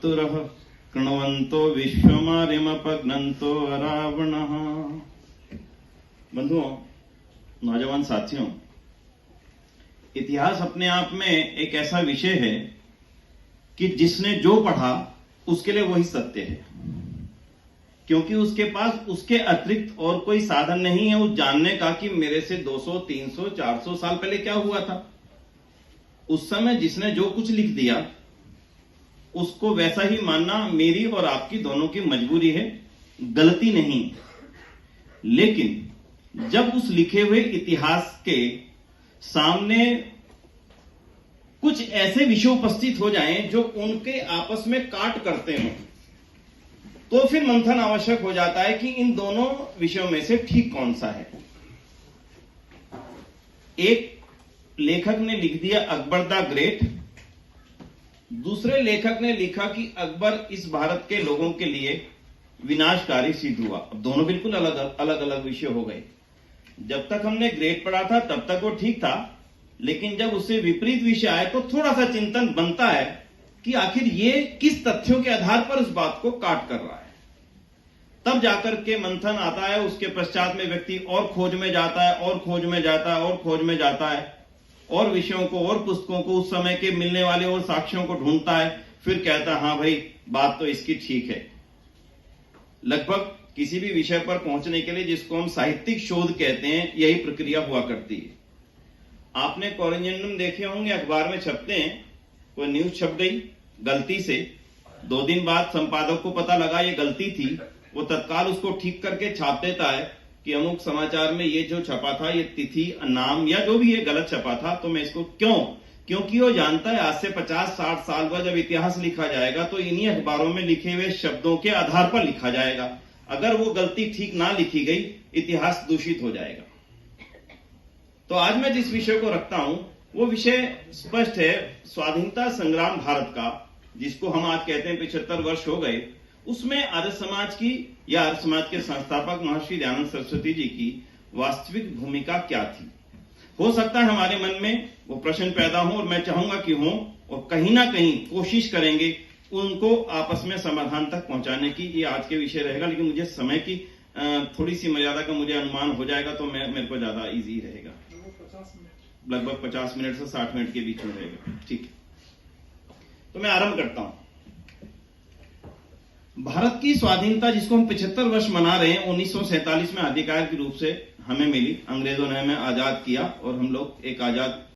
मातुरः कृण्वन्तो विश्वमार्यमपघ्नन्तो अरावणः। बंधुओं, नौजवान साथियों, इतिहास अपने आप में एक ऐसा विषय है कि जिसने जो पढ़ा उसके लिए वही सत्य है, क्योंकि उसके पास उसके अतिरिक्त और कोई साधन नहीं है उस जानने का कि मेरे से 200, 300, 400 साल पहले क्या हुआ था। उस समय जिसने जो कुछ लिख दिया उसको वैसा ही मानना मेरी और आपकी दोनों की मजबूरी है, गलती नहीं। लेकिन जब उस लिखे हुए इतिहास के सामने कुछ ऐसे विषय उपस्थित हो जाएं जो उनके आपस में काट करते हैं, तो फिर मंथन आवश्यक हो जाता है कि इन दोनों विषयों में से ठीक कौन सा है। एक लेखक ने लिख दिया अकबर द ग्रेट, दूसरे लेखक ने लिखा कि अकबर इस भारत के लोगों के लिए विनाशकारी सिद्ध हुआ। अब दोनों बिल्कुल अलग अलग विषय हो गए। जब तक हमने ग्रेट पढ़ा था तब तक वो ठीक था, लेकिन जब उससे विपरीत विषय आए तो थोड़ा सा चिंतन बनता है कि आखिर ये किस तथ्यों के आधार पर उस बात को काट कर रहा है। तब जाकर के मंथन आता है। उसके पश्चात में व्यक्ति और खोज में जाता है, और खोज में जाता है, और खोज में जाता है, और विषयों को और पुस्तकों को उस समय के मिलने वाले और साक्ष्यों को ढूंढता है। फिर कहता है हाँ भाई, बात तो इसकी ठीक है। लगभग किसी भी विषय पर पहुंचने के लिए, जिसको हम साहित्यिक शोध कहते हैं, यही प्रक्रिया हुआ करती है। आपने कोरिजेंडम देखे होंगे, अखबार में छपते हैं। कोई न्यूज छप गई गलती से, 2 दिन बाद संपादक को पता लगा ये गलती थी, वो तत्काल उसको ठीक करके छाप देता है कि अमुक समाचार में ये जो छपा था, ये तिथि, नाम या जो भी ये गलत छपा था। तो मैं इसको क्योंकि वो जानता है आज से 50-60 साल बाद जब इतिहास लिखा जाएगा तो इन्हीं अखबारों में लिखे हुए शब्दों के आधार पर लिखा जाएगा। अगर वो गलती ठीक ना लिखी गई, इतिहास दूषित हो जाएगा। तो आज मैं जिस विषय को रखता हूं वो विषय स्पष्ट है, स्वाधीनता संग्राम भारत का, जिसको हम आज कहते हैं 75 वर्ष हो गए। उसमें आर्य समाज की या आर्य समाज के संस्थापक महर्षि दयानंद सरस्वती जी की वास्तविक भूमिका क्या थी। हो सकता है हमारे मन में वो प्रश्न पैदा हो, और मैं चाहूंगा कि हो, और कहीं ना कहीं कोशिश करेंगे उनको आपस में समाधान तक पहुंचाने की। ये आज के विषय रहेगा, लेकिन मुझे समय की थोड़ी सी मर्यादा का मुझे अनुमान हो जाएगा तो मेरे को ज्यादा इजी रहेगा। लगभग 50 मिनट से 60 मिनट के बीच में रहेगा। ठीक, तो मैं आरंभ करता हूं। भारत की स्वाधीनता, जिसको हम 75 वर्ष मना रहे हैं, 1947 में आधिकारिक रूप से हमें मिली। अंग्रेजों ने हमें आजाद किया और हम लोग एक आजाद